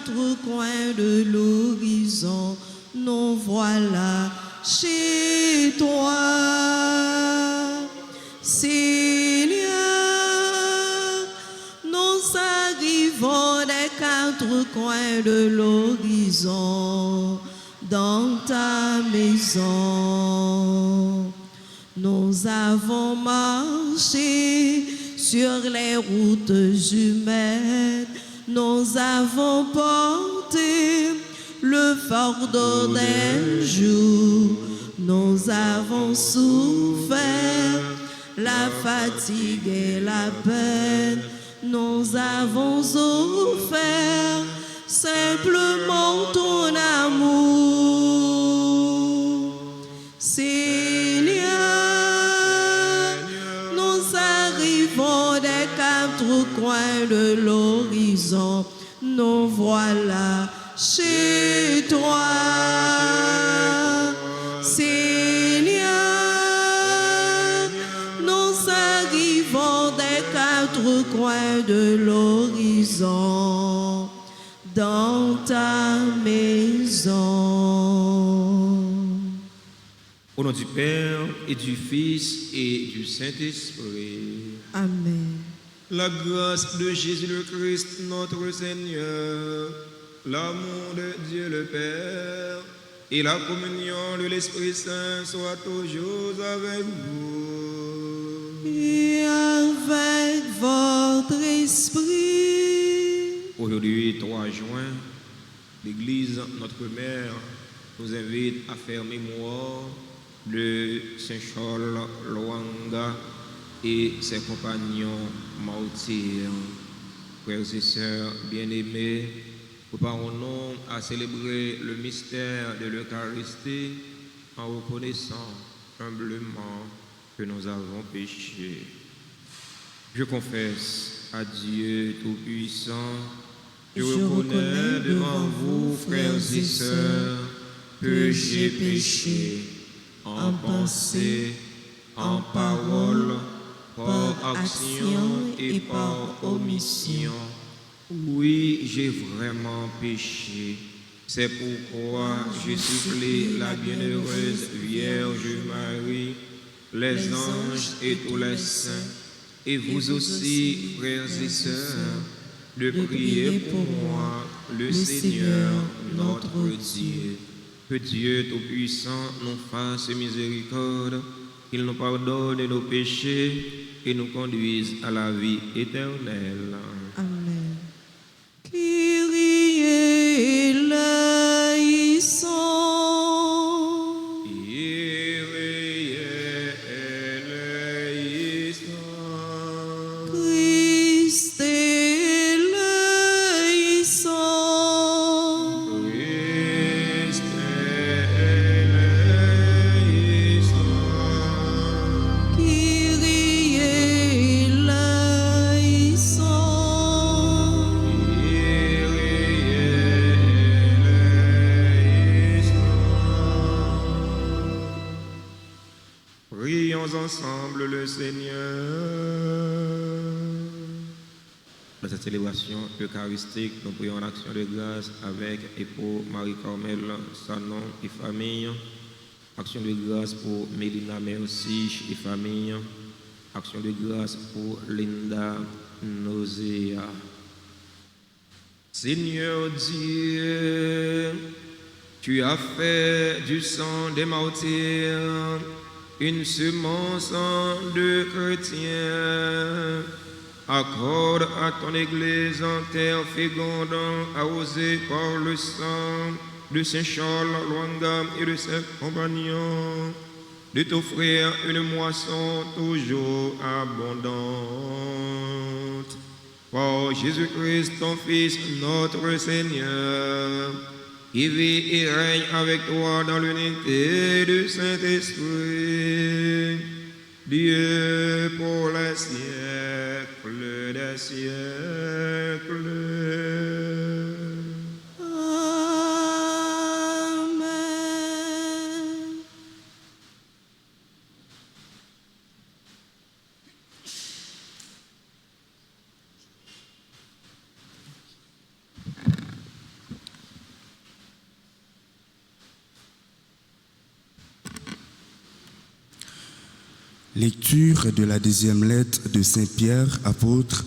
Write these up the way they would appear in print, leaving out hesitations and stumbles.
quatre coins de l'horizon, nous voilà chez toi. Seigneur, nous arrivons des quatre coins de l'horizon dans ta maison. Nous avons marché sur les routes humaines, nous avons porté le fardeau d'un jour, nous avons souffert la fatigue et la peine, nous avons offert simplement ton amour. Seigneur, nous arrivons des quatre coins de l'horizon, nous voilà chez toi. Seigneur, nous arrivons des quatre coins de l'horizon dans ta maison. Au nom du Père et du Fils et du Saint-Esprit. Amen. La grâce de Jésus le Christ, notre Seigneur, l'amour de Dieu le Père et la communion de l'Esprit Saint soient toujours avec vous. Et avec votre esprit. Aujourd'hui, 3 juin, l'Église, notre mère, nous invite à faire mémoire de Saint Charles Lwanga et ses compagnons martyrs. Frères et sœurs bien-aimés, préparons-nous à célébrer le mystère de l'Eucharistie en reconnaissant humblement que nous avons péché. Je confesse à Dieu Tout-Puissant, je reconnais devant vous, frères et sœurs, que j'ai péché en pensée, en parole, par action et par omission. Oui, j'ai vraiment péché. C'est pourquoi je supplie la bienheureuse Vierge Marie, les anges et tous les saints, et vous aussi, frères et sœurs, de prier pour moi, le Seigneur, notre Dieu. Que Dieu Tout-Puissant nous fasse miséricorde, qu'il nous pardonne nos péchés et nous conduise à la vie éternelle. Amen. Kyrie eleison. Kyrie eleison. Christ eleison. Christ eleison. Kyrie eleison. Prions ensemble le Seigneur. Dans cette célébration eucharistique, nous prions en action de grâce avec et pour Marie-Carmel, Sanon et famille. Action de grâce pour Mélina Merci et famille. Action de grâce pour Linda Nausea. Seigneur Dieu, tu as fait du sang des martyrs une semence de chrétiens. Accorde à ton Église en terre féconde, arrosée par le sang de Saint Charles Lwanga et de ses compagnons, de t'offrir une moisson toujours abondante. Par Jésus-Christ, ton Fils, notre Seigneur, qui vit et règne avec toi dans l'unité du Saint-Esprit, Dieu pour les siècles des siècles. Amen. Lecture de la deuxième lettre de Saint Pierre, apôtre,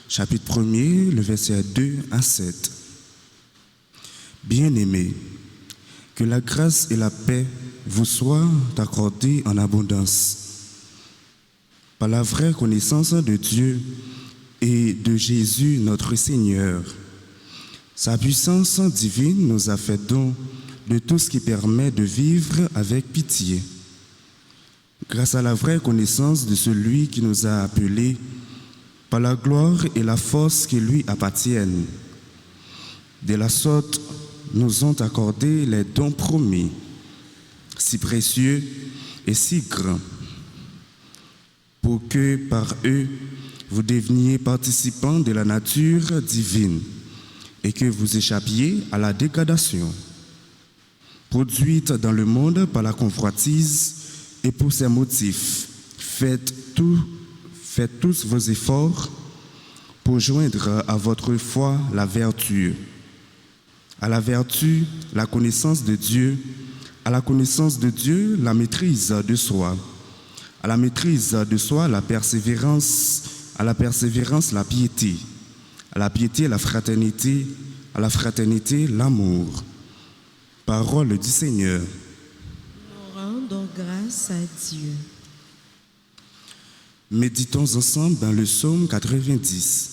chapitre 1er, le verset 2 à 7. Bien-aimés, que la grâce et la paix vous soient accordées en abondance. Par la vraie connaissance de Dieu et de Jésus notre Seigneur. Sa puissance divine nous a fait don de tout ce qui permet de vivre avec pitié. Grâce à la vraie connaissance de celui qui nous a appelés par la gloire et la force qui lui appartiennent. De la sorte, nous ont accordé les dons promis, si précieux et si grands, pour que par eux, vous deveniez participants de la nature divine et que vous échappiez à la dégradation, produite dans le monde par la convoitise. Et pour ces motifs, faites tous vos efforts pour joindre à votre foi la vertu. À la vertu, la connaissance de Dieu. À la connaissance de Dieu, la maîtrise de soi. À la maîtrise de soi, la persévérance. À la persévérance, la piété. À la piété, la fraternité. À la fraternité, l'amour. Parole du Seigneur. Rendons grâce à Dieu. Méditons ensemble dans le psaume 90.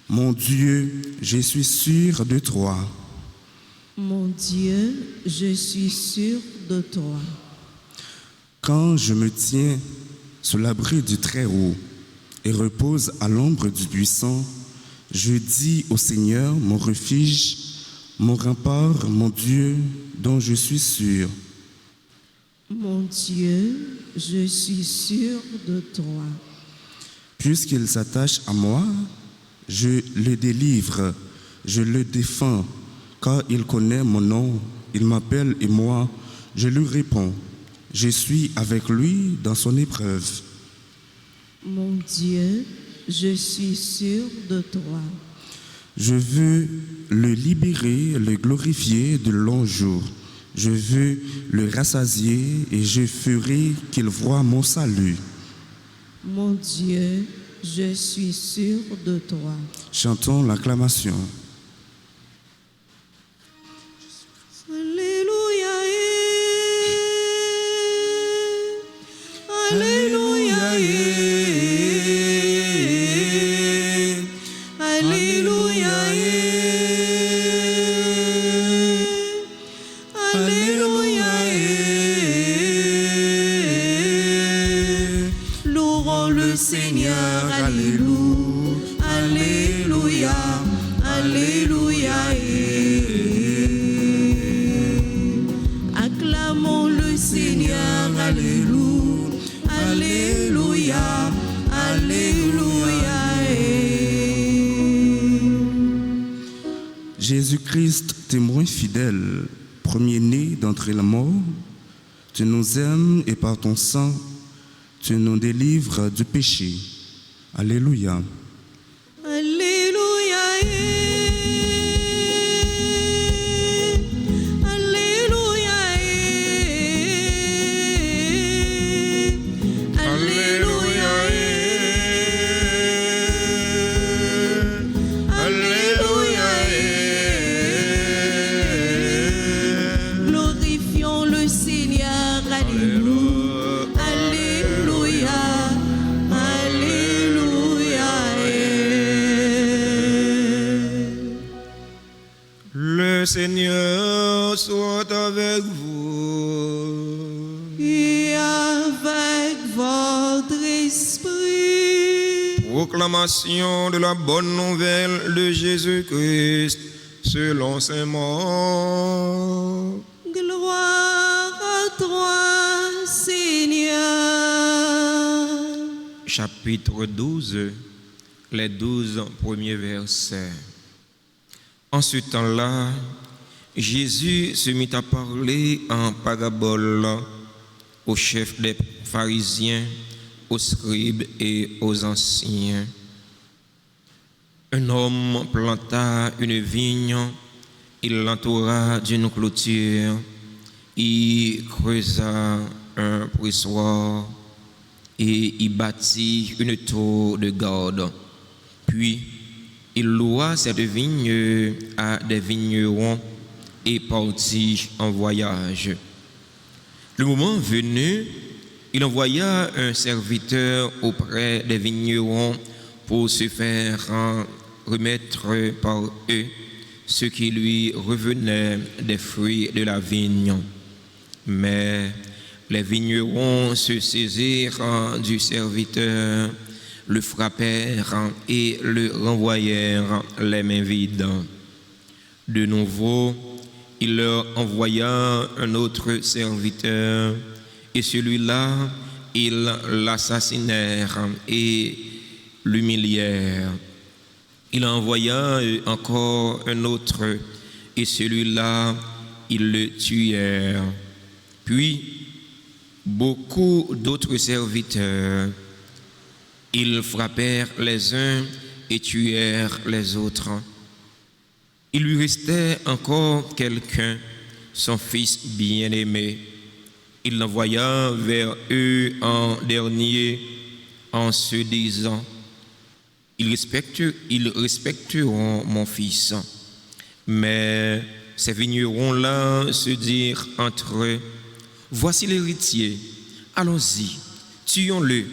Mon Dieu, je suis sûr de toi. Mon Dieu, je suis sûr de toi. Quand je me tiens sous l'abri du Très-Haut et repose à l'ombre du Puissant, je dis au Seigneur, mon refuge, mon rempart, mon Dieu, dont je suis sûr. Mon Dieu, je suis sûr de toi. Puisqu'il s'attache à moi, je le délivre, je le défends, car il connaît mon nom, il m'appelle et moi, je lui réponds. Je suis avec lui dans son épreuve. Mon Dieu, je suis sûr de toi. Je veux le libérer, le glorifier de longs jours. Je veux le rassasier et je ferai qu'il voie mon salut. Mon Dieu, je suis sûr de toi. Chantons l'acclamation. Alléluia, Alléluia, Alléluia, Alléluia, louons le Seigneur, Alléluia, Alléluia, Alléluia, acclamons le Seigneur, Alléluia, Alléluia, Alléluia. Jésus-Christ, témoin fidèle, premier-né d'entre les morts, tu nous aimes et par ton sang, tu nous délivres du péché. Alléluia. Alléluia, Alléluia, Alléluia, Alléluia, glorifions le Seigneur, Alléluia, Alléluia, Alléluia. Le Seigneur soit avec vous. Et avec votre esprit. Proclamation de la bonne nouvelle de Jésus-Christ selon saint Marc. Gloire à toi, Seigneur. Chapitre 12, les 12 premiers versets. En ce temps-là, Jésus se mit à parler en parabole aux chefs des pharisiens, aux scribes et aux anciens. Un homme planta une vigne, il l'entoura d'une clôture, il creusa un pressoir et y bâtit une tour de garde. Puis il loua cette vigne à des vignerons et partit en voyage. Le moment venu, il envoya un serviteur auprès des vignerons pour se faire remettre par eux ce qui lui revenait des fruits de la vigne. Mais les vignerons se saisirent du serviteur, le frappèrent et le renvoyèrent les mains vides. De nouveau, il leur envoya un autre serviteur, et celui-là, ils l'assassinèrent et l'humilièrent. Il envoya encore un autre, et celui-là, ils le tuèrent. Puis, beaucoup d'autres serviteurs, ils frappèrent les uns et tuèrent les autres. Il lui restait encore quelqu'un, son fils bien-aimé. Il l'envoya vers eux en dernier en se disant: ils respecteront mon fils. Mais ces vignerons-là se dirent entre eux: voici l'héritier, allons-y, tuons-le,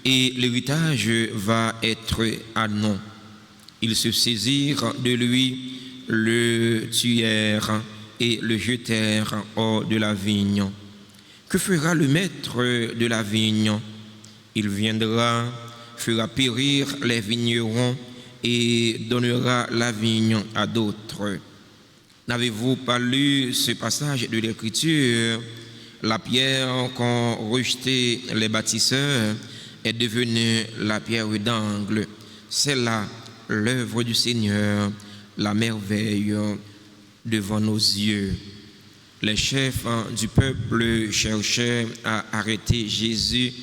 et l'héritage va être à nous. Ils se saisirent de lui, le tuèrent et le jetèrent hors de la vigne. Que fera le maître de la vigne? Il viendra, fera périr les vignerons et donnera la vigne à d'autres. N'avez-vous pas lu ce passage de l'Écriture? La pierre qu'ont rejetée les bâtisseurs est devenue la pierre d'angle. C'est là l'œuvre du Seigneur, la merveille devant nos yeux. Les chefs du peuple cherchaient à arrêter Jésus,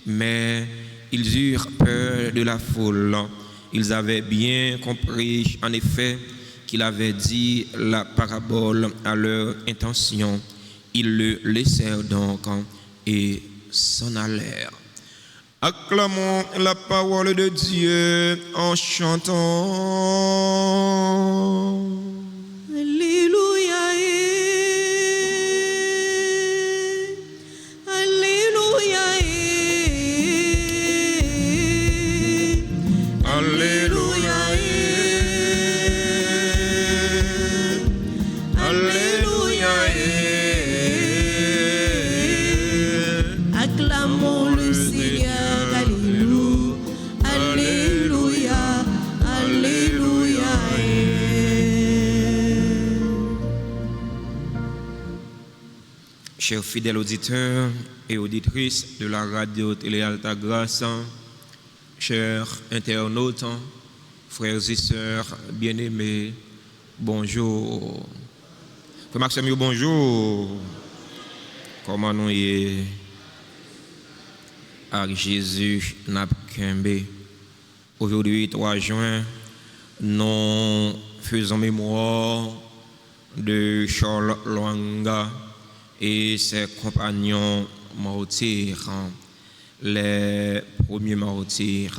mais ils eurent peur de la foule. Ils avaient bien compris, en effet, qu'il avait dit la parabole à leur intention. Ils le laissèrent donc et s'en allèrent. Acclamons la parole de Dieu en chantant. Alléluia, Alléluia, Alléluia, Alléluia. acclamons le Seigneur, Alléluia, Alléluia, Alléluia. Chers fidèles auditeurs et auditrices de la radio Télé Alta Grâce, chers internautes, frères et sœurs bien-aimés, bonjour. Frère Maxime, bonjour. Comment nous y avec Jésus Napkembe. Aujourd'hui, 3 juin, nous faisons mémoire de Charles Lwanga et ses compagnons martyrs, les premiers martyrs,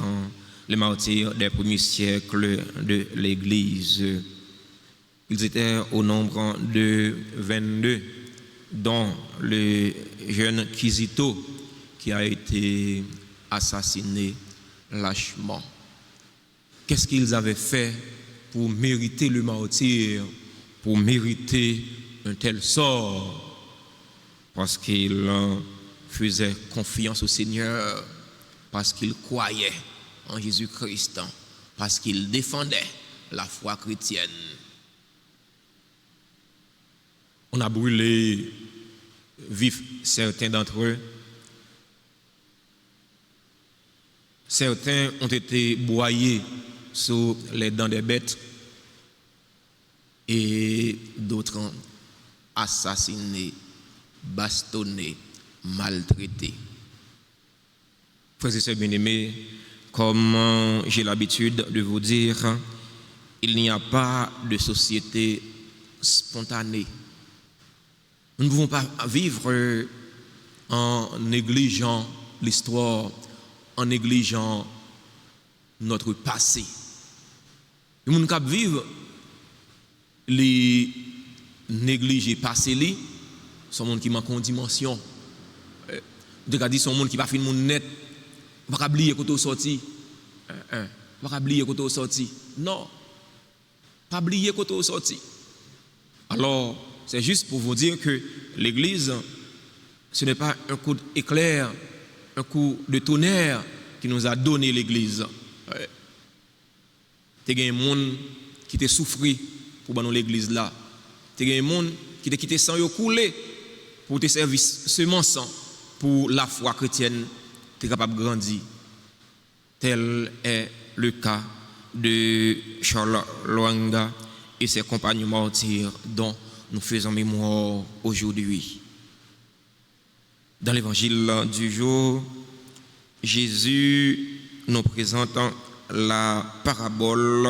les martyrs des premiers siècles de l'Église. Ils étaient au nombre de 22, dont le jeune Kizito qui a été assassiné lâchement. Qu'est-ce qu'ils avaient fait pour mériter le martyre, pour mériter un tel sort? Parce qu'ils faisaient confiance au Seigneur, parce qu'ils croyaient en Jésus-Christ, parce qu'ils défendaient la foi chrétienne. On a brûlé vifs certains d'entre eux. Certains ont été broyés sous les dents des bêtes et d'autres assassinés, bastonnés, maltraités. Frères et sœurs bien-aimés, comme j'ai l'habitude de vous dire, il n'y a pas de société spontanée. Nous ne pouvons pas vivre en négligeant l'histoire en négligeant notre passé. Les gens qui vivent, les négliger passé, sont des gens qui manquent en dimension. De cas dit, sont des gens qui ne sont pas net, pas oublier quand on sorti. Pas oublier quand on sorti. Non. Pas oublier quand on sorti. Alors, c'est juste pour vous dire que l'église, ce n'est pas un coup d'éclair, un coup de tonnerre qui nous a donné l'église. Il y a des gens qui ont souffert pour nous l'église là. Il y a des gens qui ont quitté sang couler pour te servir semence pour la foi chrétienne, tu es capable de grandir. Tel est le cas de Charles Lwanga et ses compagnons martyrs dont nous faisons mémoire aujourd'hui. Dans l'évangile du jour, Jésus nous présente la parabole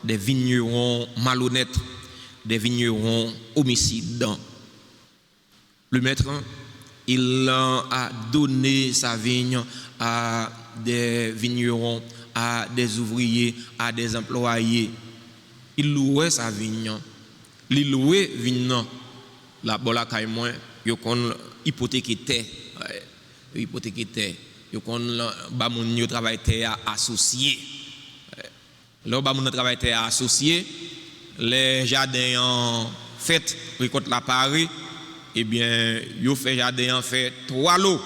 des vignerons malhonnêtes, des vignerons homicides. Le maître, il a donné sa vigne à des vignerons, à des ouvriers, à des employés. Il louait sa vigne. Il louait vigne. La bola kay moins, yo kon hypothéquer terre. Hypothéquer terre. Yo kon ba moun yo travail terre associé. Là ba moun travail terre associé, les jardins en fait récolte la Paris, eh bien yo fait jardin en fait 3 lots.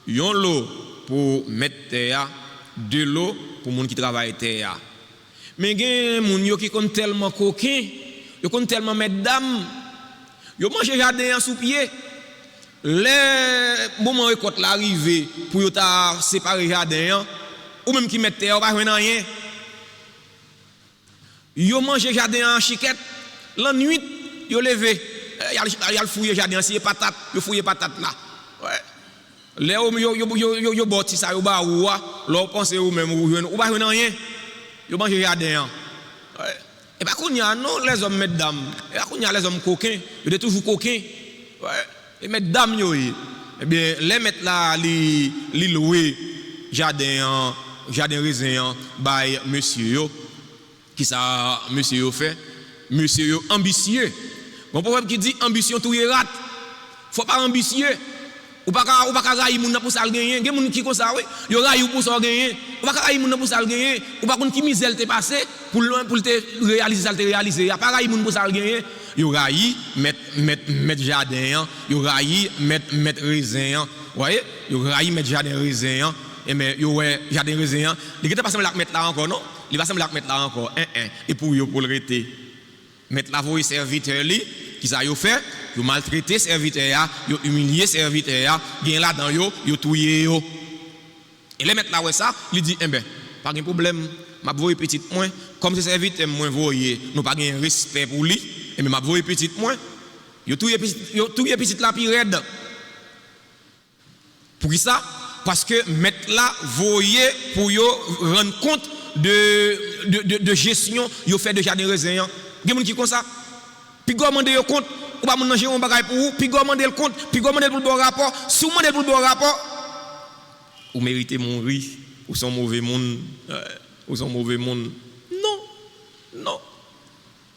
Yon lot pour mettre terre, 2 lots pour moun qui travaille terre. Mais gen moun yo qui kon tellement coquin, yo kon tellement mesdames, yo mange jardin sous pied. Les moment récolte l'arrivée pour yo ta séparer jardin ou même qui mettent terre pas rien. Yo mange jardin en chiquette, la nuit yo levé, y a fouiller jardin si patate, yo fouiller patate là. Ouais. Les yo boti ça yo ba ou là pense ou même ou pas rien. Yo mange jardin. Ouais. Et pas qu'on y a non les hommes mesdames, et pas qu'on y a les hommes coquins, yo toujours coquins. Ouais. Et mesdames yo eh bien les mettre là li louer jardin raisin by monsieur yo. Qui ça monsieur yo fait? Monsieur yo ambitieux. Bon proverbe qui dit ambition tout y rate. Faut pas ambitieux. Ou pas railler moun pour ça gagner. Gen moun qui comme ça oui, yo raille pour ça gagner. Ou pas railler moun pour ça gagner. Ou pas kon qui misère te passé pour te réaliser ça te réaliser. Y a pas raille moun pour ça gagner. Yo raille mettre jardin, yo raille mettre raisin. Voyez? Yo raille mettre jardin raisin et mais yo ouais jardin raisin. Il était pas semble la mettre là encore non? Il va sembler mettre là encore et pour le rester mettre la voix serviteur li qui ça yo fait yo maltraiter serviteur yo humilier serviteur gain là dans yo touyer yo et les mettre là ouais ça il dit ben pas de problème m'a voyer petite moins comme ce serviteur moins voyer nous pas gain respect pour lui et m'a voyer petite moins yo touyer petite la pi raide pour qui ça parce que mettre là voyer pour yo rendre compte de gestion yo fait de jardin raisin gen moun qui comme ça puis go demander yo compte ou pas moun manger un bagay pour ou puis go demander le compte puis go demander pour le bon rapport si vous demandez pour le bon rapport ou méritez mourir ou sont mauvais monde non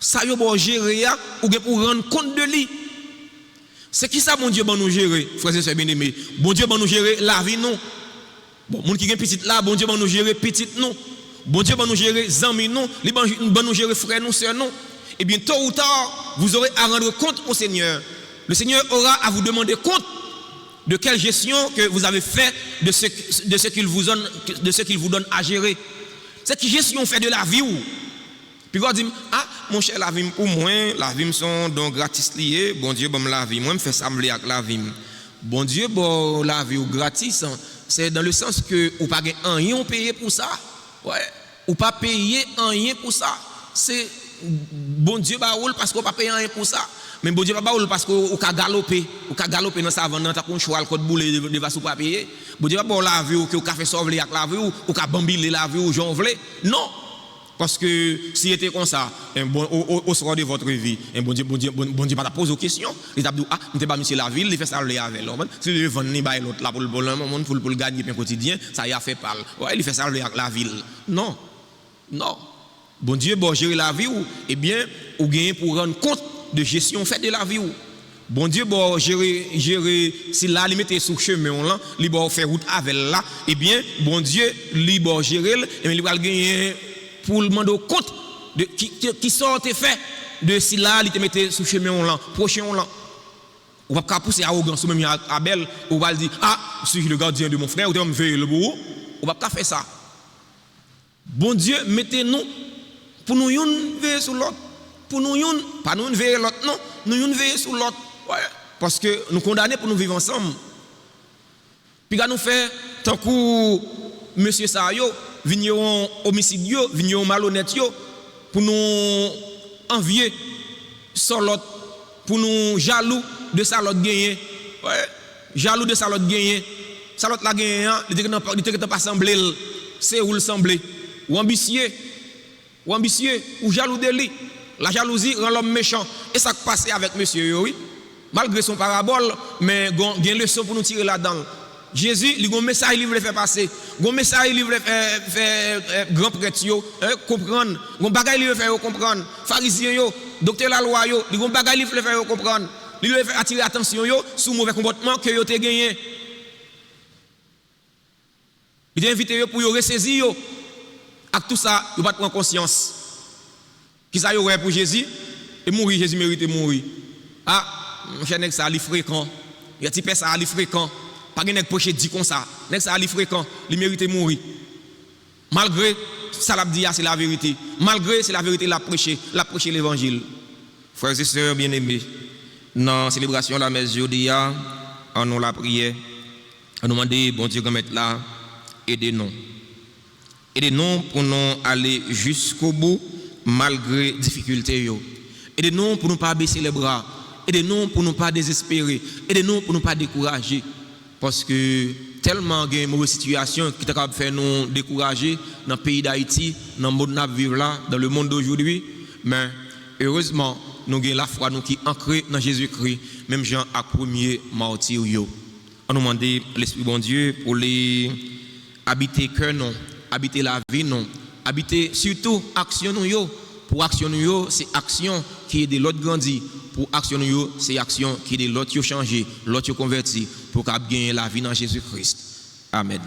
ça yo bon gérer ou gen pour rendre compte de lui c'est qui ça bon Dieu bon nous gérer frères et sœurs bien-aimés bon Dieu bon nous gérer la vie non bon moun qui gen petite là bon Dieu bon nous gérer petite non bon Dieu va nous gérer amis non, il va nous gérer frères nous sœurs non. Et bien tôt ou tard, vous aurez à rendre compte au Seigneur. Le Seigneur aura à vous demander compte de quelle gestion que vous avez fait de ce qu'il vous donne à gérer. C'est qui gestion fait de la vie ou. Puis vous dites mon cher la vie pour moi, la vie sont donc gratis lié, bon Dieu bon la vie, moi me fait ça me avec la vie. Bon Dieu bon la vie ou gratis, c'est dans le sens que ou pas rien payer pour ça. Ouais, ou pas payer rien pour ça. C'est bon Dieu ba roule parce qu'on pas payer rien pour ça. Mais bon Dieu pas roule parce qu'on ka galoper dans sa vente ta pour choix le code boule de va sous pas payer. Bon Dieu pas bon la vie ou que ka fait sauver avec la vie ou ka bambiller la vie ou jonvler. Non. Parce que si était comme ça, au soir de votre vie, bon Dieu pas poser aux questions. Il a dit, ah, nous n'avons pas monsieur la ville, il fait ça avec l'autre. Si il veut vendre l'autre là pour le gagner bien quotidien, ça y a fait parler. Ouais, il fait ça avec la ville. Non. Bon Dieu, bon gérer la vie ou, eh bien, ou gagner pour rendre compte de gestion faite de la vie ou. Bon Dieu, bon gérer, si là, il mettait sous chemin là, il va faire route avec là, eh bien, bon Dieu, il va gérer, et il va gagner pour le demander compte de qui sortait fait de si là, il te mettait sous chemin là, prochain là. On va pas pousser arrogance ou même à Abel, on va dire, ah, je suis le gardien de mon frère, ou de me veiller le bourreau. On va pas faire ça. Bon Dieu, mettez-nous pour nous veiller sur l'autre. Pour nous pas nous veiller l'autre, non, nous veiller sur l'autre. Ouais, parce que nous condamnés pour nous vivre ensemble. Puis nous fait tant que monsieur Sayo, vigneron homicide yo, vigneron malhonnête yo, pour nous envier sur l'autre, pour nous jaloux de ça l'autre gagné. Ouais, jaloux de ça l'autre gagné. Ça l'autre la gagné, il était pas semblé, c'est où le semblé. Ou ambitieux, ou jaloux de lui. La jalousie rend l'homme méchant. Et ça qui passe avec monsieur, oui. Malgré son parabole, mais il y a une leçon pour nous tirer là-dedans. Jésus, il y a un message qu'il veut faire passer. Il y a un message qu'il veut faire grand prêtre, comprendre. Il y a un bagage qu'il veut faire comprendre. Pharisiens, docteur la loi, il y a un bagage qu'il veut faire comprendre. Il veut faire attirer l'attention sur le mauvais comportement que vous avez gagné. Il a invité pour vous ressaisir. Avec tout ça, vous ne pouvez pas prendre conscience. Qui ça y aurait pour Jésus? Et mourir, Jésus mérite de mourir. Ah, mon cher, ça est fréquent. Il y a des personnes qui sont fréquent. Pas de poche dit comme ça. Ça est fréquent. Il mérite de mourir. Malgré ça, l'a dit, c'est la vérité. Malgré c'est la vérité, l'a prêché l'évangile. Frères et sœurs bien-aimés, dans la célébration de la messe jeudi, on nous la prière. On nous demande, bon Dieu, comme être là, aidez-nous. Aidez-nous pour nous aller jusqu'au bout, malgré les difficultés. Aidez-nous pour ne pas baisser les bras. Aidez-nous pour ne pas désespérer. Aidez-nous pour ne pas décourager. Parce que tellement il y a une mauvaise situation qui t'a fait nous décourager dans le pays d'Haïti, dans le monde où nous vivons là, dans le monde d'aujourd'hui. Mais heureusement, nous avons la foi nous qui est ancrée dans Jésus-Christ, même Jean à premier martyr. On nous demande l'Esprit bon Dieu pour les habiter cœur non, habiter la vie non, habiter surtout action nous. Pour action nous, c'est action qui est de l'autre grandi. Pour action nous, c'est action qui est de l'autre changé, l'autre converti, pour gagner la vie dans Jésus-Christ. Amen.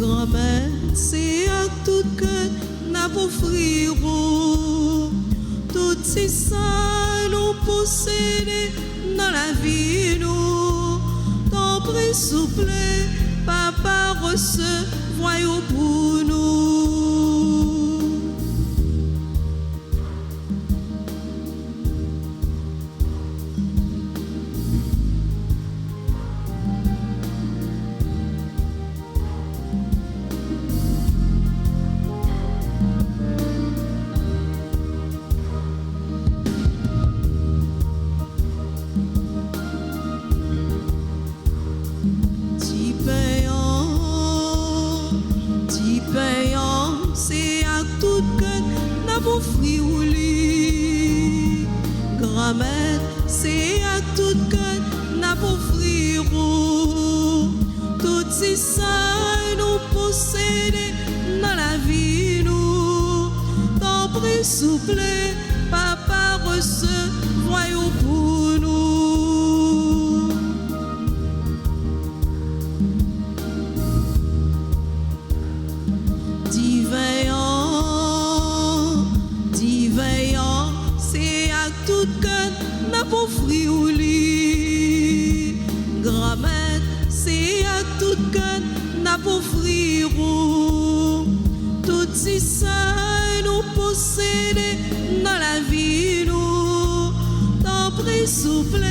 Grand-mère, c'est à tout cœur n'a pas offrir tout si ça nous possède dans la vie nous. Ton prix souple, papa recevoir pour nous. C'est à tout cœur n'a pas offrir grand-mère, c'est à tout cœur n'a pas offrir tout si ça nous possède dans la vie nous. Ton prix souple, papa recevoir pour nous. C'est à tout cœur n'a pas offrir tout cœur n'a pour offrir. Tout si ça nous posséder dans la vie, nous. T'en prie, souple,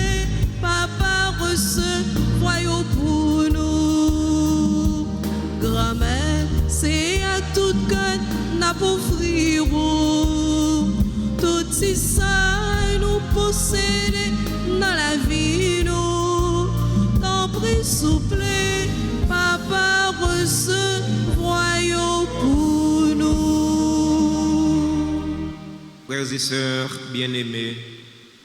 papa, recevoyons pour nous. Grand-mère, c'est à tout cœur n'a pour offrir. Tout si ça nous posséder dans la vie, nous. T'en prie, souple, papa, recevoyons pour nous. Frères et sœurs bien-aimés,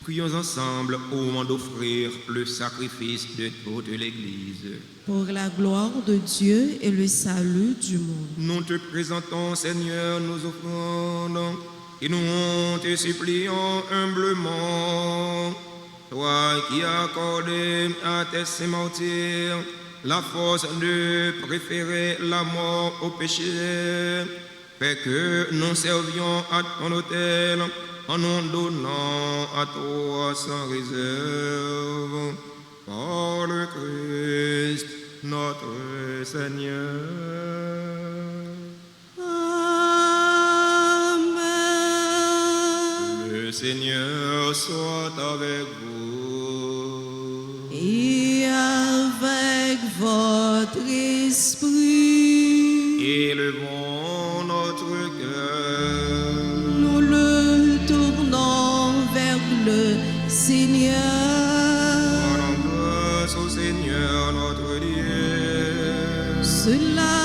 prions ensemble au moment d'offrir le sacrifice de toute l'Église. Pour la gloire de Dieu et le salut du monde. Nous te présentons, Seigneur, nos offrandes, et nous te supplions humblement, toi qui as accordé à tes saints martyrs la force de préférer la mort au péché, fais que nous servions à ton autel en nous donnant à toi sans réserve, par le Christ notre Seigneur. Amen. Le Seigneur soit avec vous. Et avec votre esprit, Élevons notre cœur. nous le tournons vers le Seigneur. Rendons grâce au Seigneur notre Dieu. Cela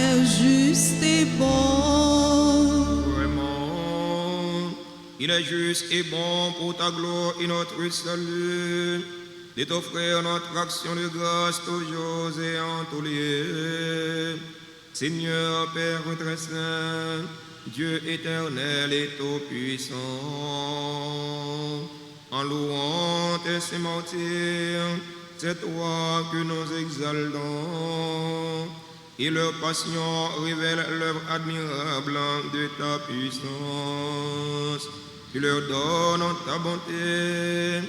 est juste et bon. Vraiment, il est juste et bon pour ta gloire et notre salut de t'offrir notre action de grâce toujours et en tous lieux. Seigneur Père très saint, Dieu éternel et tout-puissant, en louant tes saints martyrs, c'est toi que nous exaltons, et leur passion révèle l'œuvre admirable de ta puissance. Tu leur donnes ta bonté,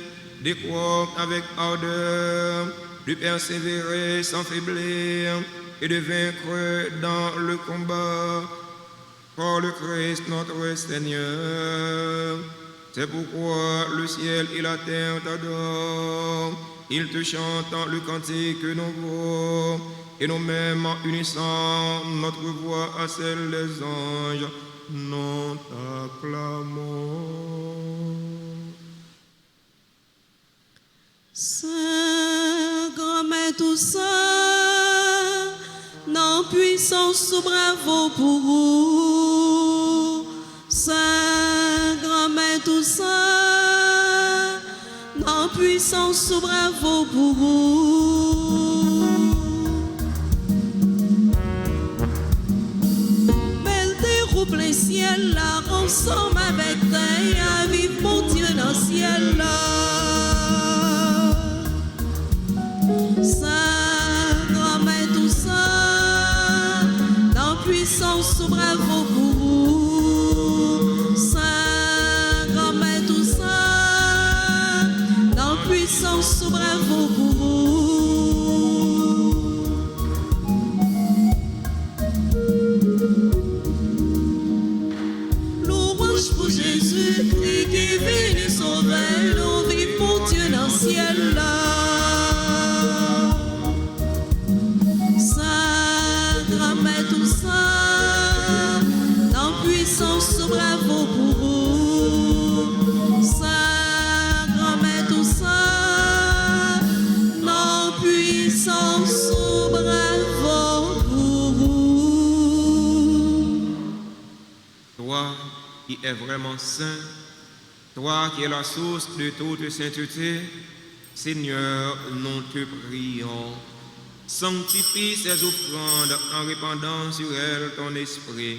de croire avec ardeur, de persévérer sans faiblir, et de vaincre dans le combat, par le Christ notre Seigneur. C'est pourquoi le ciel et la terre t'adorent. Ils te chantent le cantique nouveau, et nous-mêmes unissant notre voix à celle des anges, nous t'acclamons. Saint, grand-mère tout ça, dans puissance, bravo pour vous. Saint, grand-mère tout ça, dans puissance, bravo pour vous. Belle terre plein ciel là, ensemble avec terre, à vivre mon Dieu dans le ciel là. Saint, grand-mère tout ça, dans puissance, bravo pour vous. Saint, grand-mère tout ça, dans puissance, bravo pour vous. Louange pour Jésus-Christ qui est venu sauver nos vies pour Dieu dans le ciel là. Bravo pour vous, Saint, grand-mère tout ça, non puissance, bravo pour vous. Toi qui es vraiment saint, toi qui es la source de toute sainteté, Seigneur, nous te prions. Sanctifie ces offrandes en répandant sur elles ton esprit,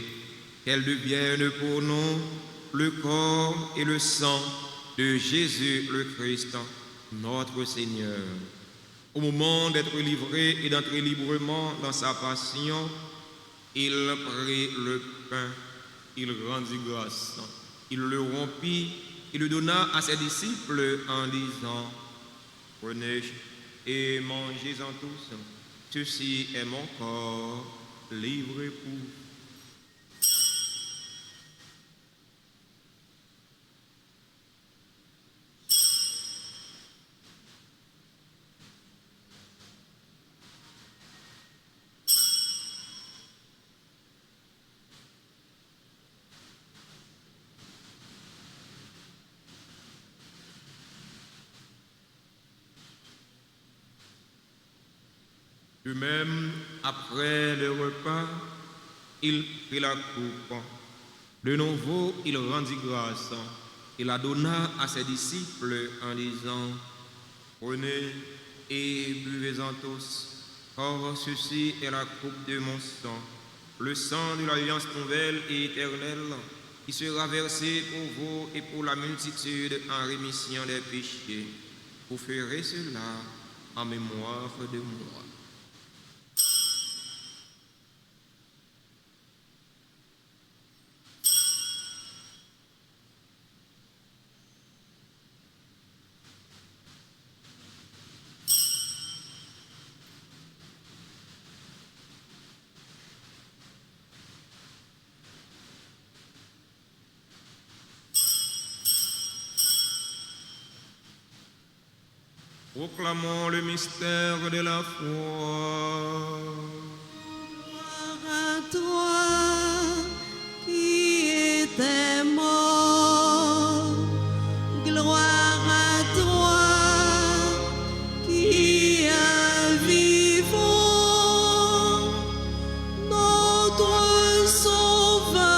qu'elles deviennent pour nous le corps et le sang de Jésus le Christ, notre Seigneur. Au moment d'être livré et d'entrer librement dans sa passion, il prit le pain, il rendit grâce, il le rompit et le donna à ses disciples en disant: prenez et mangez-en tous, Ceci est mon corps livré pour vous. De même, après le repas, il prit la coupe. De nouveau, il rendit grâce et la donna à ses disciples en disant, prenez et buvez-en tous, car ceci est la coupe de mon sang, le sang de l'alliance nouvelle et éternelle, qui sera versé pour vous et pour la multitude en rémission des péchés. Vous ferez cela en mémoire de moi. Proclamons le mystère de la foi. Gloire à toi qui étais mort. Gloire à toi qui est vivant. Notre Sauveur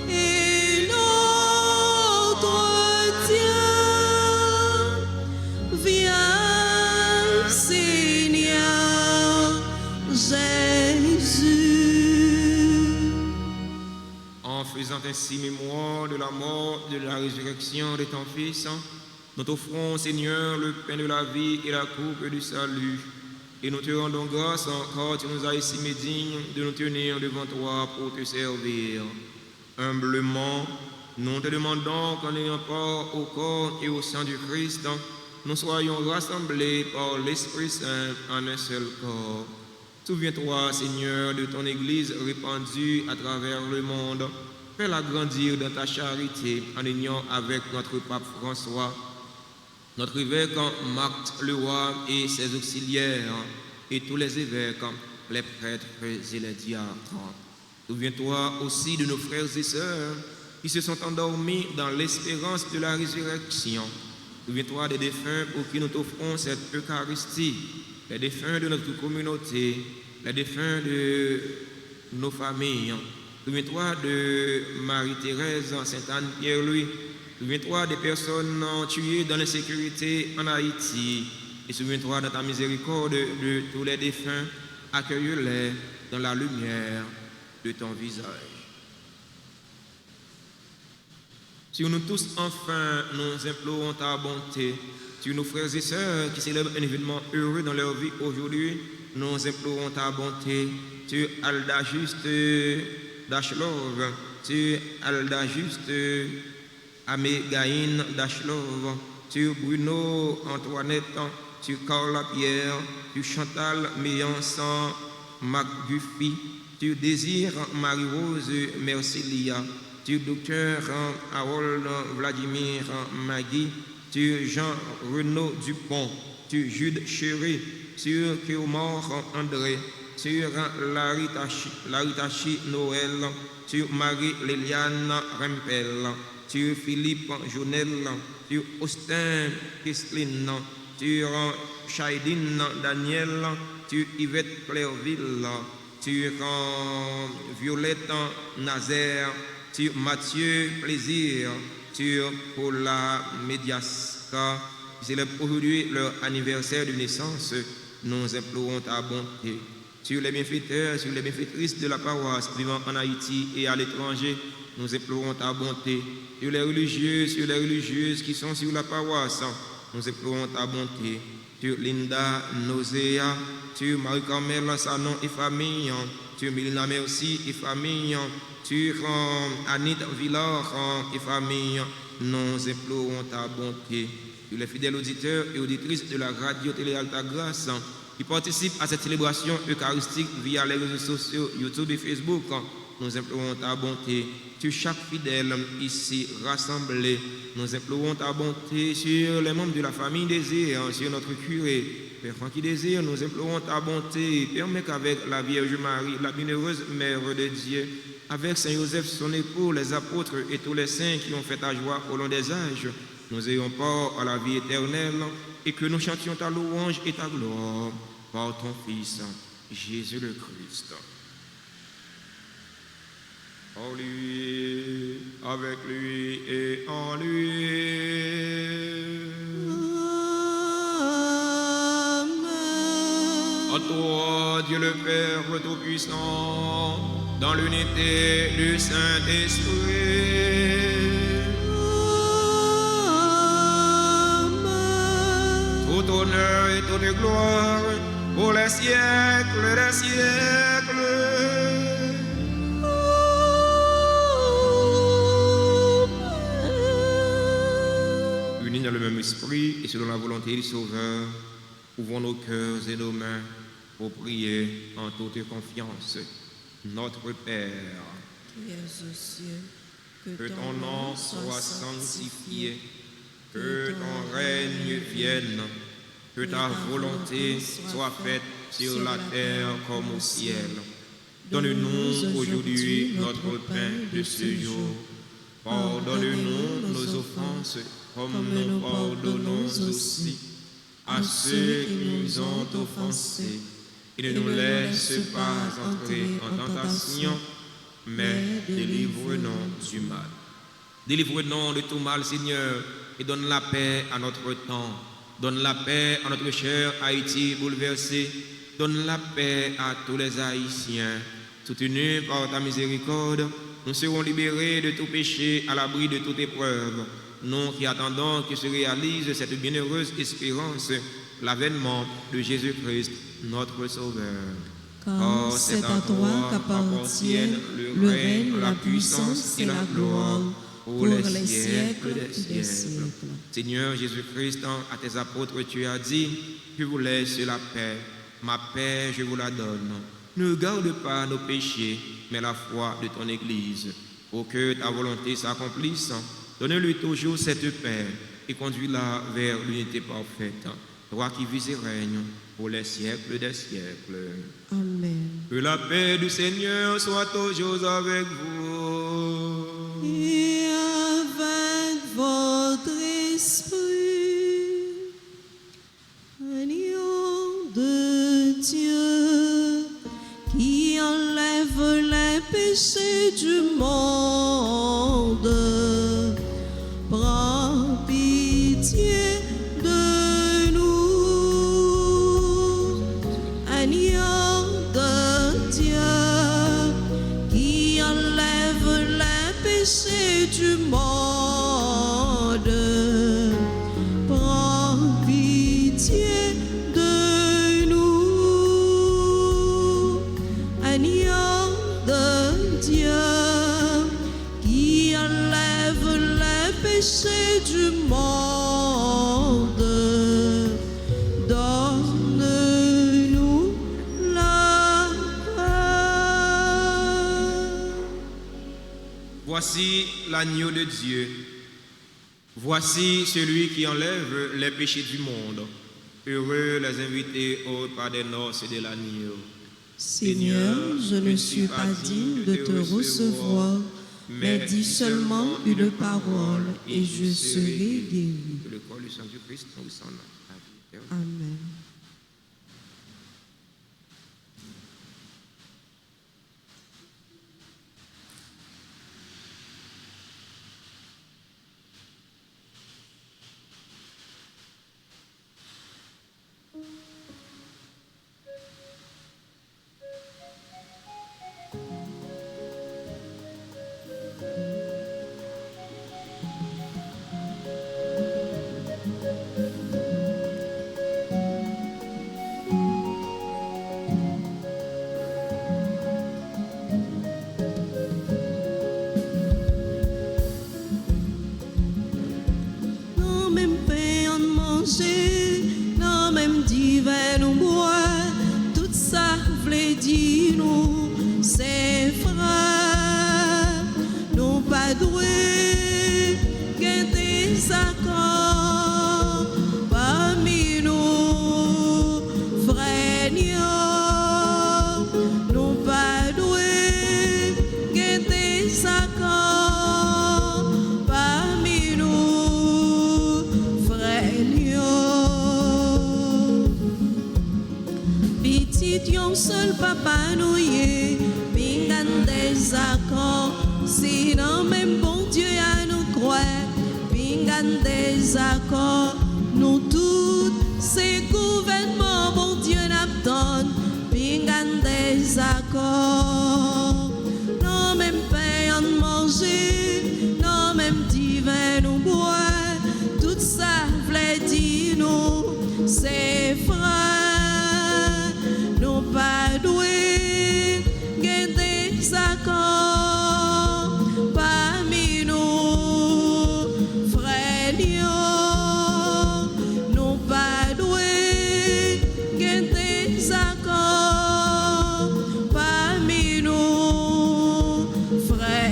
et notre Dieu. Viens, Seigneur Jésus. En faisant ainsi mémoire de la mort, de la résurrection de ton Fils, nous t'offrons, Seigneur, le pain de la vie et la coupe du salut. Et nous te rendons grâce car tu nous as estimés dignes de nous tenir devant toi pour te servir. Humblement, nous te demandons qu'en ayant part au corps et au sang du Christ, nous soyons rassemblés par l'Esprit Saint en un seul corps. Souviens-toi, Seigneur, de ton Église répandue à travers le monde. Fais-la grandir dans ta charité en union avec notre pape François, notre évêque Marc le roi et ses auxiliaires, et tous les évêques, les prêtres et les diacres. Souviens-toi aussi de nos frères et sœurs qui se sont endormis dans l'espérance de la résurrection. Souviens-toi des défunts pour qui nous t'offrons cette Eucharistie, les défunts de notre communauté, les défunts de nos familles. Souviens-toi de Marie-Thérèse, Sainte-Anne, Pierre-Louis. Souviens-toi des personnes tuées dans l'insécurité en Haïti. Et souviens-toi dans ta miséricorde de tous les défunts. Accueille-les dans la lumière de ton visage. Sur nous tous, enfin, nous implorons ta bonté. Sur nos frères et sœurs qui célèbrent un événement heureux dans leur vie aujourd'hui, nous implorons ta bonté. Sur Alda Juste Dashlov, sur Alda Juste Amégaïne Dashlov, sur Bruno Antoinette, sur Carla Pierre, sur Chantal Méançon, Marc Dufy, sur Désir Marie-Rose Mercelia, sur Docteur Harold Vladimir Magui, sur Jean-Renaud Dupont, sur Jude Chéry, sur Kéomore André, sur Laritachi Noël, sur Marie-Léliane Rempel, sur Philippe Jonel, sur Austin Kisline, sur Shaidine Daniel, sur Yvette Clairville, sur Violette Nazaire, sur Mathieu Plaisir, sur Paula Mediasca, qui célèbrent aujourd'hui leur anniversaire de naissance. Nous implorons ta bonté. Sur les bienfaiteurs, sur les bienfaitrices de la paroisse vivant en Haïti et à l'étranger, nous implorons ta bonté. Sur les religieux, sur les religieuses qui sont sur la paroisse, nous implorons ta bonté. Sur Linda Nosea, sur Marie-Carmel Sanon et famille, sur Mélina Merci et famille, sur Anit Villard et famille, nous implorons ta bonté. Sur les fidèles auditeurs et auditrices de la radio Télé Alta Grâce, qui participent à cette célébration eucharistique via les réseaux sociaux YouTube et Facebook. Nous implorons ta bonté sur chaque fidèle ici rassemblé. Nous implorons ta bonté sur les membres de la famille Désir, sur notre curé, Père Francky Désir. Nous implorons ta bonté. Permets qu'avec la Vierge Marie, la bienheureuse Mère de Dieu, avec Saint Joseph, son époux, les apôtres et tous les saints qui ont fait ta joie au long des âges, nous ayons part à la vie éternelle et que nous chantions ta louange et ta gloire par ton Fils, Jésus le Christ. En lui, avec lui et en lui. Amen. En toi, Dieu le Père Tout-Puissant, dans l'unité du Saint-Esprit, Amen. tout honneur et toute gloire pour les siècles des siècles. Unis dans le même esprit et selon la volonté du Sauveur, ouvrons nos cœurs et nos mains pour prier en toute confiance. Notre Père, Qui es aux cieux, que ton nom soit sanctifié, que ton règne vienne, que ta volonté soit faite sur la terre comme au ciel. Donne-nous aujourd'hui notre pain de ce jour. Pardonne-nous nos offenses, comme nous pardonnons aussi à ceux qui nous ont offensés. Et ne nous laisse pas entrer en tentation, mais délivre-nous du mal. Délivre-nous de tout mal, Seigneur, et donne la paix à notre temps. Donne la paix à notre cher Haïti bouleversé. Donne la paix à tous les Haïtiens. Soutenus par ta miséricorde, nous serons libérés de tout péché, à l'abri de toute épreuve. Nous qui attendons que se réalise cette bienheureuse espérance, l'avènement de Jésus-Christ, notre Sauveur. Car c'est à toi qu'appartiennent le règne, la puissance et la gloire pour les siècles des siècles. Seigneur Jésus-Christ, à tes apôtres, tu as dit, je vous laisse la paix, ma paix je vous la donne. Ne garde pas nos péchés, mais la foi de ton Église. Pour que ta volonté s'accomplisse, donne-lui toujours cette paix et conduis-la vers l'unité parfaite. Toi qui vis et règnes pour les siècles des siècles. Amen. Que la paix du Seigneur soit toujours avec vous. Et avec votre esprit, agneau de Dieu, qui enlève les péchés du monde, prends pitié de nous. Agneau de Dieu, qui enlève les péchés du monde, prends pitié de nous. Agneau de Dieu, qui enlève les péchés du monde, donne-nous la paix. Voici l'agneau de Dieu. Voici celui qui enlève les péchés du monde. Heureux les invités au repas des noces de l'agneau. Seigneur, je ne suis pas digne de te recevoir, mais dis seulement une parole et je serai guéri. Que le corps du sang du Christ nous s'en la vie éternelle. Amen. désaccords parmi nous, frères, nous pas doués, que désaccords parmi nous, frères. Petit yon seul papa nous y bingan désaccords, si non même bon Dieu à nous croire, bingan désaccords, nous tous ces gouvernements bon Dieu n'abandonne, bingan désaccords, non même pain en manger, non même divin nous boire, tout ça voulait dire nous, c'est frère, nous pas doués, que désaccords parmi nous, frères, nous pas doués, que désaccords parmi nous, frères.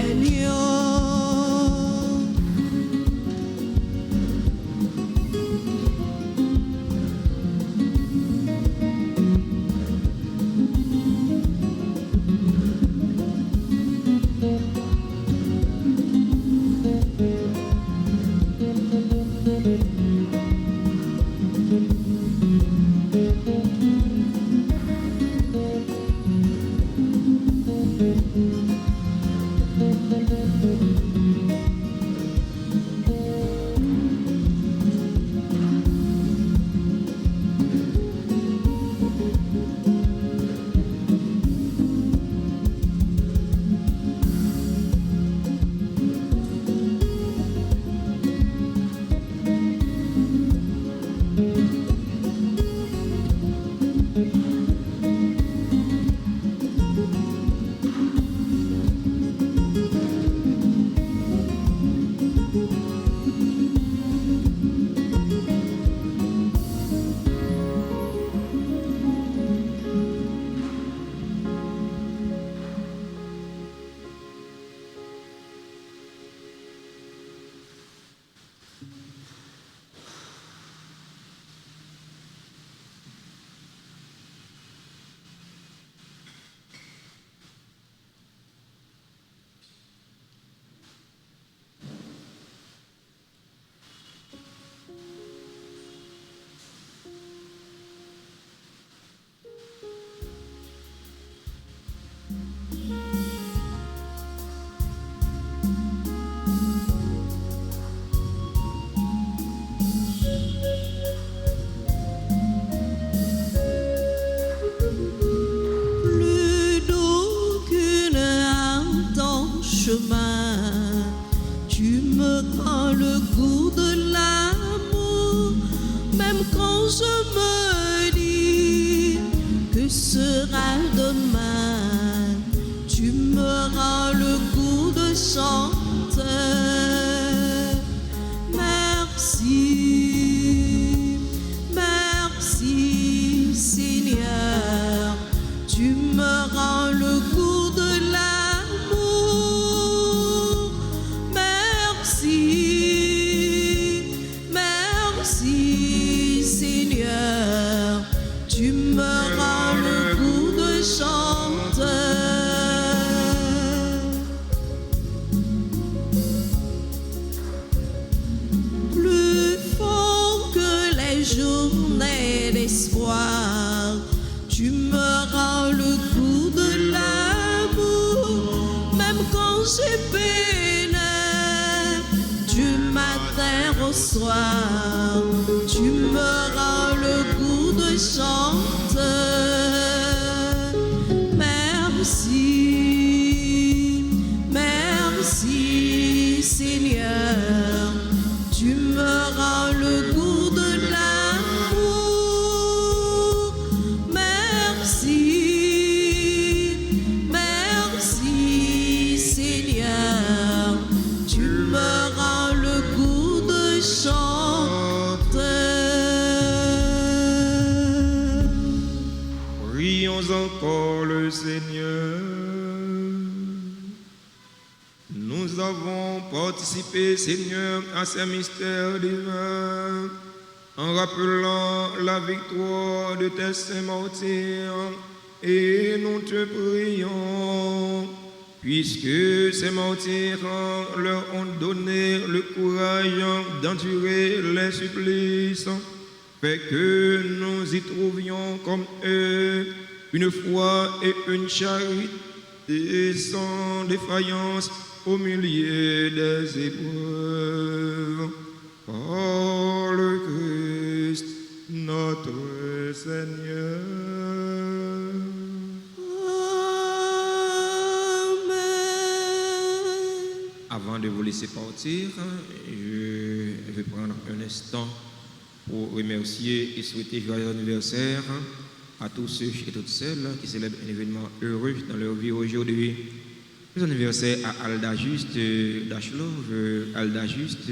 Tu me rends le goût de l'amour, même quand je me dis que sera demain. Tu me rends le goût de chanter. Merci, merci Seigneur. Tu me rends le goût de l'amour. Merci, merci Seigneur. Tu me rends le goût de chanter. Plus fort que les journées d'espoir, tu me rends le goût de l'amour, même quand j'ai peine, du matin au soir, tu me rends le goût de chanter. Merci, merci Seigneur, tu me rends le goût de l'amour. Merci, merci Seigneur, tu me rends le goût de chanter. Prions encore le Seigneur. nous avons participé, Seigneur, à ces mystères divins, en rappelant la victoire de tes saints martyrs, et nous te prions, puisque ces martyrs leur ont donné le courage d'endurer les supplices, fait que nous y trouvions comme eux une foi et une charité sans défaillance au milieu des épreuves. Par le Christ, notre Seigneur. Avant de vous laisser partir, je vais prendre un instant pour remercier et souhaiter joyeux anniversaire à tous ceux et toutes celles qui célèbrent un événement heureux dans leur vie aujourd'hui. Joyeux anniversaire à Alda Juste d'Achelor, Alda Juste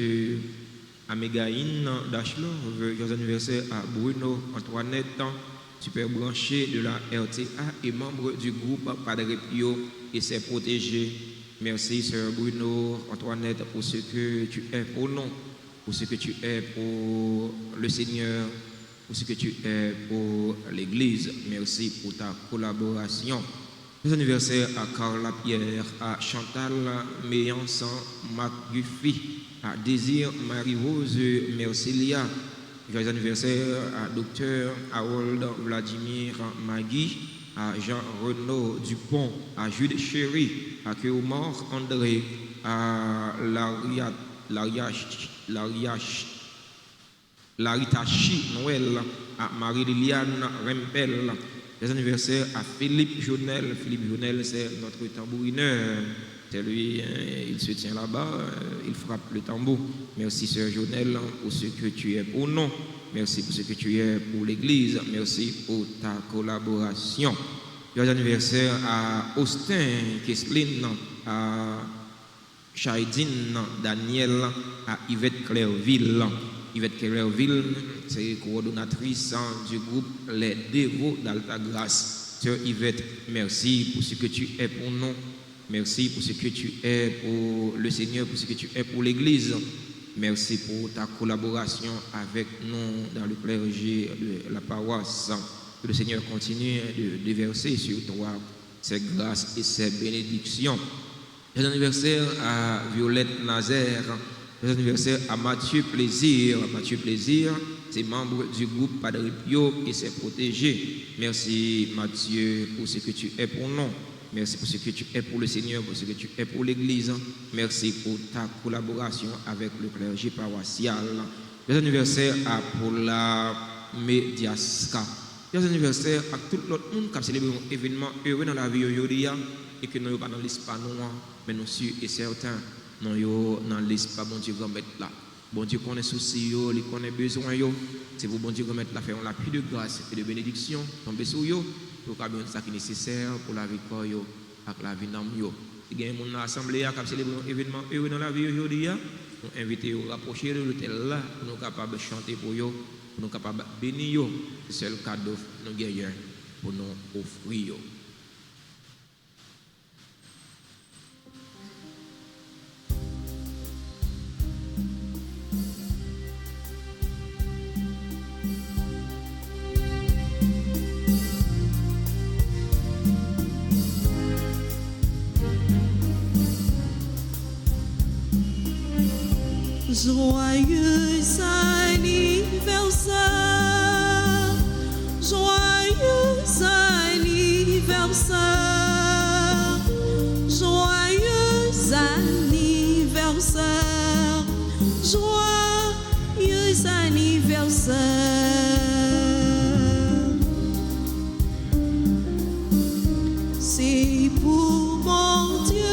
à Mégaïne d'Achelor, joyeux anniversaire à Bruno Antoinette, super branché de la RTA et membre du groupe Padre Pio et ses protégés. Merci, Sœur Bruno Antoinette, pour ce que tu es pour nous, pour ce que tu es pour le Seigneur, pour ce que tu es pour l'Église. Merci pour ta collaboration. Joyeux anniversaire à Carla Pierre, à Chantal Méançon, Marc Guffy, à Désir Marie-Rose Mercelia. Joyeux anniversaire à Dr Harold Vladimir Magui, à Jean-Renaud Dupont, à Jude Chéry, à Kéomar André, à Laritachi Noël, à Marie-Liliane Rempel. Les anniversaires à Philippe Jonel. Philippe Jonel, c'est notre tambourineur. C'est lui, il se tient là-bas, il frappe le tambour. Merci, Sœur Jonel, pour ce que tu es pour nous. Merci pour ce que tu es pour l'Église. Merci pour ta collaboration. Joyeux anniversaire à Austin Kesseline, à Chaidine Daniel, à Yvette Clairville. Yvette Clairville, c'est coordonnatrice du groupe Les Dévots d'Alta Grâce. Sœur Yvette, merci pour ce que tu es pour nous. Merci pour ce que tu es pour le Seigneur, pour ce que tu es pour l'Église. Merci pour ta collaboration avec nous dans le clergé de la paroisse. Que le Seigneur continue de déverser sur toi ses grâces et ses bénédictions. Joyeux anniversaire à Violette Nazaire. Joyeux anniversaire à Mathieu Plaisir. Mathieu Plaisir, c'est membre du groupe Padre Pio et ses protégés. Merci Mathieu pour ce que tu es pour nous. Merci pour ce que tu es pour le Seigneur, pour ce que tu es pour l'Église. Merci pour ta collaboration avec le clergé paroissial. Joyeux anniversaire à Paula Mediasca. Joyeux anniversaire à tout l'autre monde qui a célébré un événement heureux dans la vie aujourd'hui et que nous ne sommes pas dans l'espace noir, mais nous sommes et certains nous sommes dans l'espace bon Dieu grand mettre là. Bon Dieu connaît souci, il connaît besoin. C'est pour bon Dieu grand mettre là, faire la pluie de grâce et de bénédiction tomber sur eux. Pour qu'il y ait ce qui est nécessaire pour la victoire et la vie d'âme. Si il y a une assemblée qui a célébré un événement heureux dans la vie aujourd'hui, nous invitons à rapprocher de l'hôtel là, pour nous capables de chanter pour eux, pour nous capables de bénir. C'est le seul cadeau que nous gagnons pour nous offrir. Joyeux anniversaire, joyeux anniversaire, joyeux anniversaire, joyeux anniversaire. C'est pour mon Dieu.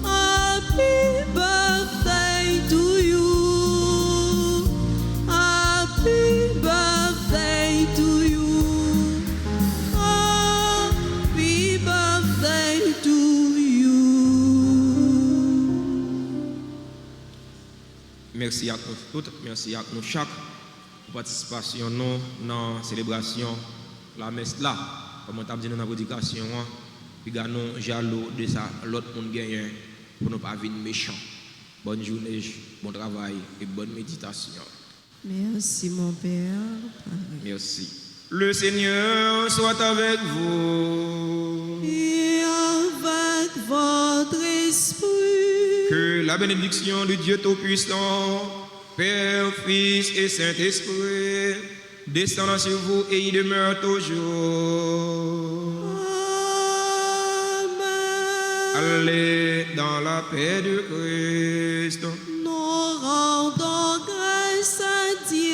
Happy birthday to you. merci à nous toutes, merci à nous chaque pour participation nous dans la célébration la messe là. Comme on t'a dit dans la prédication, puis nous jaloux de ça, l'autre monde gagne pour ne pas venir méchant. Bonne journée, bon travail et bonne méditation. Merci mon Père. Merci. Le Seigneur soit avec vous. Et avec votre esprit. Que la bénédiction du Dieu Tout-Puissant, Père, Fils et Saint-Esprit, descende sur vous et y demeure toujours. Amen. Allez dans la paix de Christ. Nous rendons grâce à Dieu.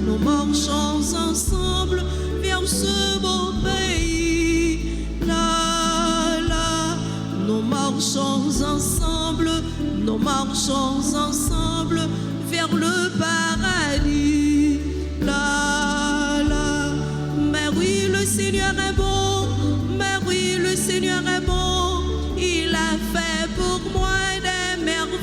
Nous marchons ensemble vers ce beau pays. Là, là, nous marchons ensemble vers le paradis. Là, là, mais oui, le Seigneur est bon, mais oui, le Seigneur est bon. Il a fait pour moi des merveilles.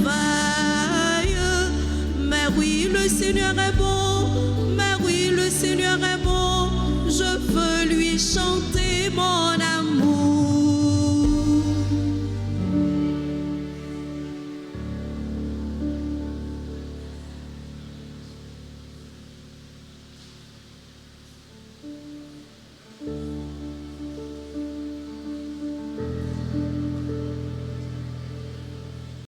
Mais oui, le Seigneur est bon, mais oui, le Seigneur est bon. Je veux lui chanter mon amour.